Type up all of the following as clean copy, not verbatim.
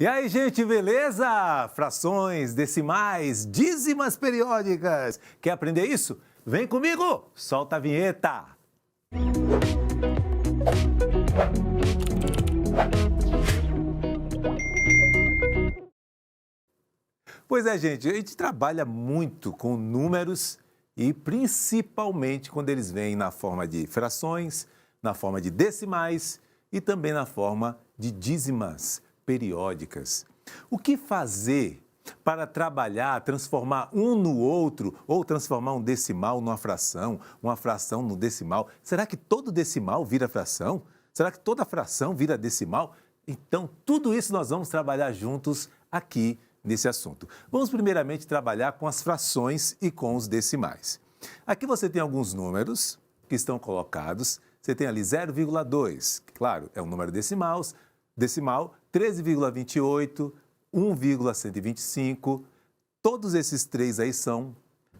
E aí, gente, beleza? Frações, decimais, dízimas periódicas. Quer aprender isso? Vem comigo! Solta a vinheta! Pois é, gente, a gente trabalha muito com números e principalmente quando eles vêm na forma de frações, na forma de decimais e também na forma de dízimas periódicas. O que fazer para trabalhar, transformar um no outro ou transformar um decimal numa fração, uma fração no decimal? Será que todo decimal vira fração? Será que toda fração vira decimal? Então, tudo isso nós vamos trabalhar juntos aqui nesse assunto. Vamos primeiramente trabalhar com as frações e com os decimais. Aqui você tem alguns números que estão colocados. Você tem ali 0,2, que, claro, é um número decimal, 13,28, 1,125. Todos esses três aí são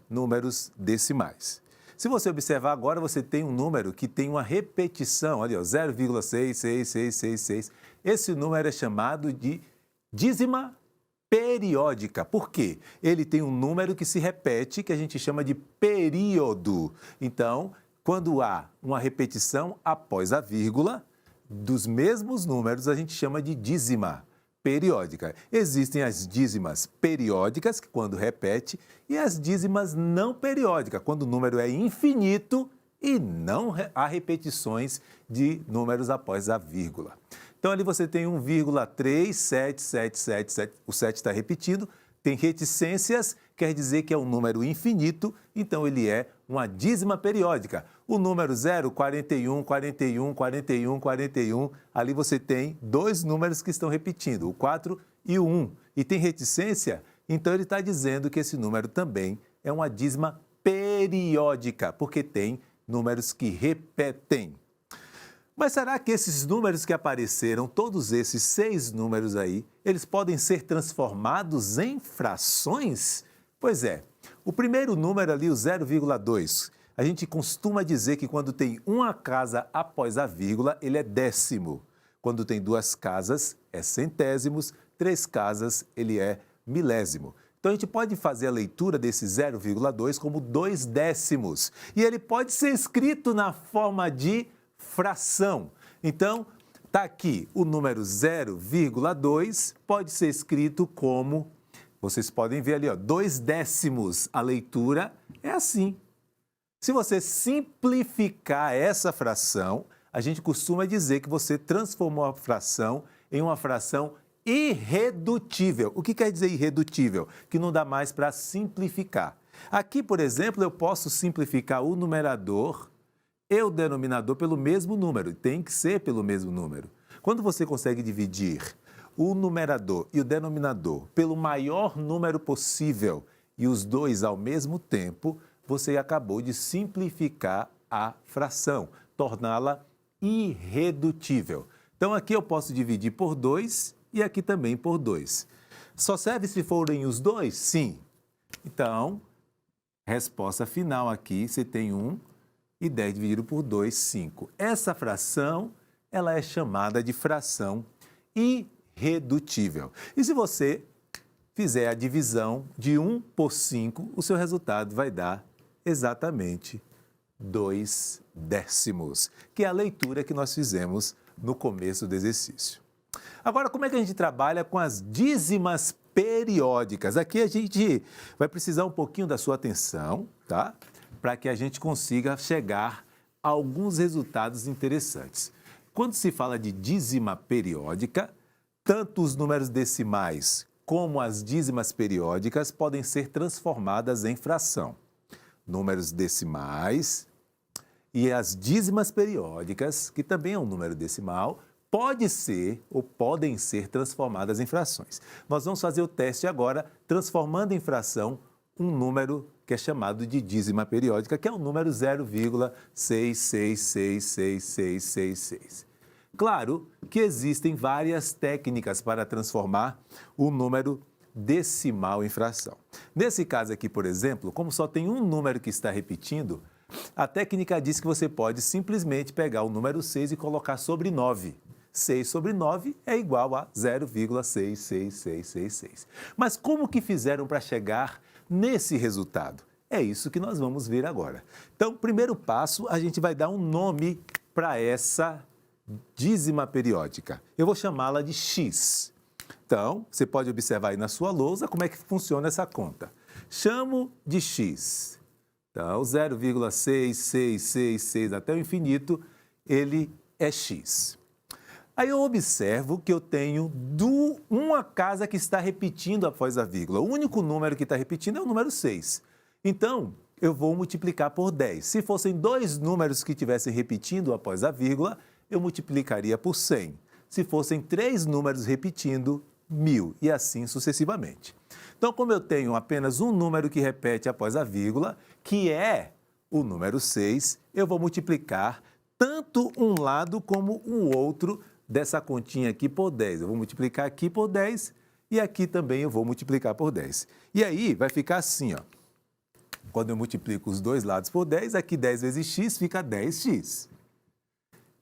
números decimais. Se você observar agora, você tem um número que tem uma repetição, ali, ó, 0,66666. Esse número é chamado de dízima periódica. Por quê? Ele tem um número que se repete, que a gente chama de período. Então, quando há uma repetição após a vírgula dos mesmos números, a gente chama de dízima periódica. Existem as dízimas periódicas, que quando repete, e as dízimas não periódicas, quando o número é infinito e não há repetições de números após a vírgula. Então, ali você tem 1,37777, o 7 está repetindo, tem reticências, quer dizer que é um número infinito, então ele é uma dízima periódica. O número 0, 41, 41, 41, 41, ali você tem dois números que estão repetindo, o 4 e o 1. E tem reticência, então ele está dizendo que esse número também é uma dízima periódica, porque tem números que repetem. Mas será que esses números que apareceram, todos esses 6 números aí, eles podem ser transformados em frações? Pois é, o primeiro número ali, o 0,2, a gente costuma dizer que quando tem uma casa após a vírgula, ele é décimo. Quando tem 2 casas, é centésimos, 3 casas, ele é milésimo. Então, a gente pode fazer a leitura desse 0,2 como 2 décimos. E ele pode ser escrito na forma de fração. Então, está aqui o número 0,2, pode ser escrito como, vocês podem ver ali, ó, 2 décimos. A leitura é assim. Se você simplificar essa fração, a gente costuma dizer que você transformou a fração em uma fração irredutível. O que quer dizer irredutível? Que não dá mais para simplificar. Aqui, por exemplo, eu posso simplificar o numerador e o denominador pelo mesmo número. Tem que ser pelo mesmo número. Quando você consegue dividir o numerador e o denominador pelo maior número possível e os dois ao mesmo tempo, você acabou de simplificar a fração, torná-la irredutível. Então, aqui eu posso dividir por 2 e aqui também por 2. Só serve se forem os dois? Sim. Então, resposta final aqui, você tem 1 e 10 dividido por 2, 5. Essa fração, ela é chamada de fração irredutível. E se você fizer a divisão de 1 por 5, o seu resultado vai dar exatamente 2 décimos, que é a leitura que nós fizemos no começo do exercício. Agora, como é que a gente trabalha com as dízimas periódicas? Aqui a gente vai precisar um pouquinho da sua atenção, tá? Para que a gente consiga chegar a alguns resultados interessantes. Quando se fala de dízima periódica, tanto os números decimais como as dízimas periódicas podem ser transformadas em fração. Números decimais e as dízimas periódicas, que também é um número decimal, pode ser ou podem ser transformadas em frações. Nós vamos fazer o teste agora, transformando em fração um número que é chamado de dízima periódica, que é o número 0,6666666. Claro que existem várias técnicas para transformar o número decimal em fração. Nesse caso aqui, por exemplo, como só tem um número que está repetindo, a técnica diz que você pode simplesmente pegar o número 6 e colocar sobre 9. 6 sobre 9 é igual a 0,66666. Mas como que fizeram para chegar nesse resultado? É isso que nós vamos ver agora. Então, primeiro passo, a gente vai dar um nome para essa dízima periódica. Eu vou chamá-la de x. Então, você pode observar aí na sua lousa como é que funciona essa conta. Chamo de x. Então, 0,6666 até o infinito, ele é x. Aí eu observo que eu tenho uma casa que está repetindo após a vírgula. O único número que está repetindo é o número 6. Então, eu vou multiplicar por 10. Se fossem dois números que estivessem repetindo após a vírgula, eu multiplicaria por 100. Se fossem três números repetindo, 1000 e assim sucessivamente. Então, como eu tenho apenas um número que repete após a vírgula, que é o número 6, eu vou multiplicar tanto um lado como o outro dessa continha aqui por 10. Eu vou multiplicar aqui por 10 e aqui também eu vou multiplicar por 10. E aí vai ficar assim, ó. Quando eu multiplico os dois lados por 10, aqui 10 vezes x fica 10x.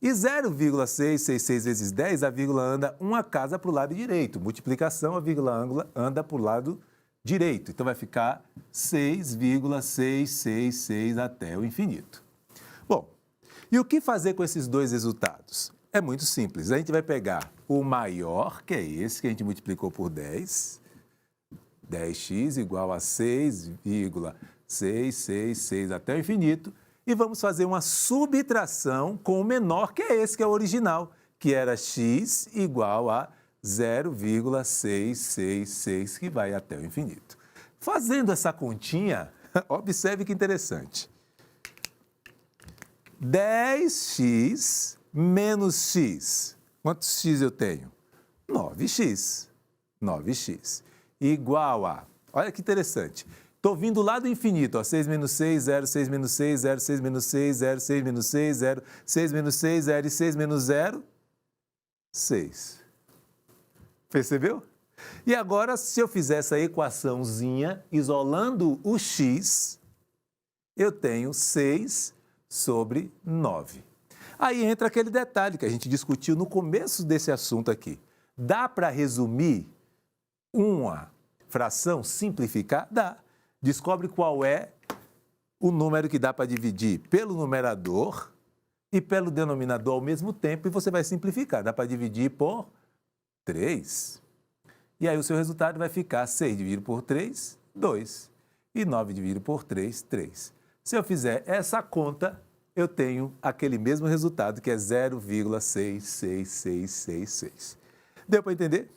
E 0,666 vezes 10, a vírgula anda uma casa para o lado direito. Multiplicação, a vírgula anda para o lado direito. Então vai ficar 6,666 até o infinito. Bom, e o que fazer com esses dois resultados? É muito simples. A gente vai pegar o maior, que é esse que a gente multiplicou por 10. 10x igual a 6,666 até o infinito. E vamos fazer uma subtração com o menor, que é esse, que é o original, que era x igual a 0,666, que vai até o infinito. Fazendo essa continha, observe que interessante. 10x menos x. Quantos x eu tenho? 9x. 9x. Igual a... Olha que interessante. Estou vindo lá do infinito, ó, 6 menos 6, 0, 6 menos 6, 0, 6 menos 6, 0, 6 menos 6, 0, 6 menos 6, 0 e 6 menos 0, 6. Percebeu? E agora, se eu fizer essa equaçãozinha, isolando o x, eu tenho 6 sobre 9. Aí entra aquele detalhe que a gente discutiu no começo desse assunto aqui. Dá para resumir uma fração, simplificar? Dá. Descobre qual é o número que dá para dividir pelo numerador e pelo denominador ao mesmo tempo e você vai simplificar. Dá para dividir por 3. E aí o seu resultado vai ficar 6 dividido por 3, 2. E 9 dividido por 3, 3. Se eu fizer essa conta, eu tenho aquele mesmo resultado que é 0,66666. Deu para entender?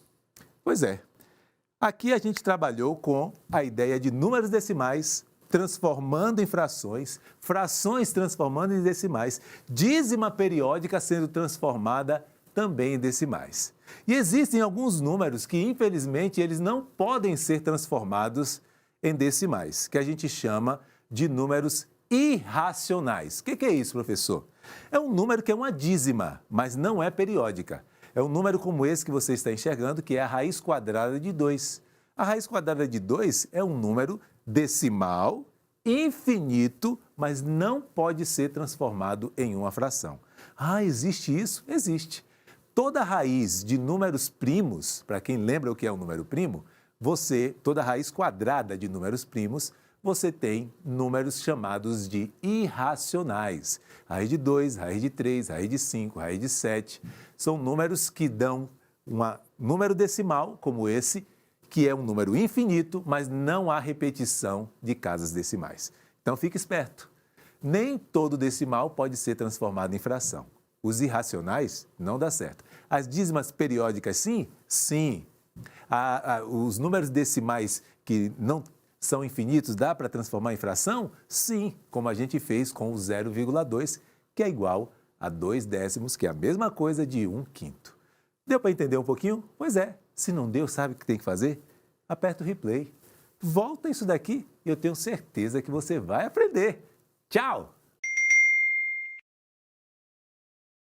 Pois é. Aqui a gente trabalhou com a ideia de números decimais transformando em frações, frações transformando em decimais, dízima periódica sendo transformada também em decimais. E existem alguns números que, infelizmente, eles não podem ser transformados em decimais, que a gente chama de números irracionais. O que é isso, professor? É um número que é uma dízima, mas não é periódica. É um número como esse que você está enxergando, que é a raiz quadrada de 2. A raiz quadrada de 2 é um número decimal, infinito, mas não pode ser transformado em uma fração. Ah, existe isso? Existe. Toda raiz de números primos, para quem lembra o que é um número primo, toda raiz quadrada de números primos, você tem números chamados de irracionais. Raiz de 2, raiz de 3, raiz de 5, raiz de 7. São números que dão um número decimal, como esse, que é um número infinito, mas não há repetição de casas decimais. Então, fique esperto. Nem todo decimal pode ser transformado em fração. Os irracionais não dá certo. As dízimas periódicas, sim? Sim. Os números decimais que não são infinitos, dá para transformar em fração? Sim, como a gente fez com o 0,2, que é igual a 2 décimos, que é a mesma coisa de 1/5. Deu para entender um pouquinho? Pois é. Se não deu, sabe o que tem que fazer? Aperta o replay. Volta isso daqui e eu tenho certeza que você vai aprender. Tchau!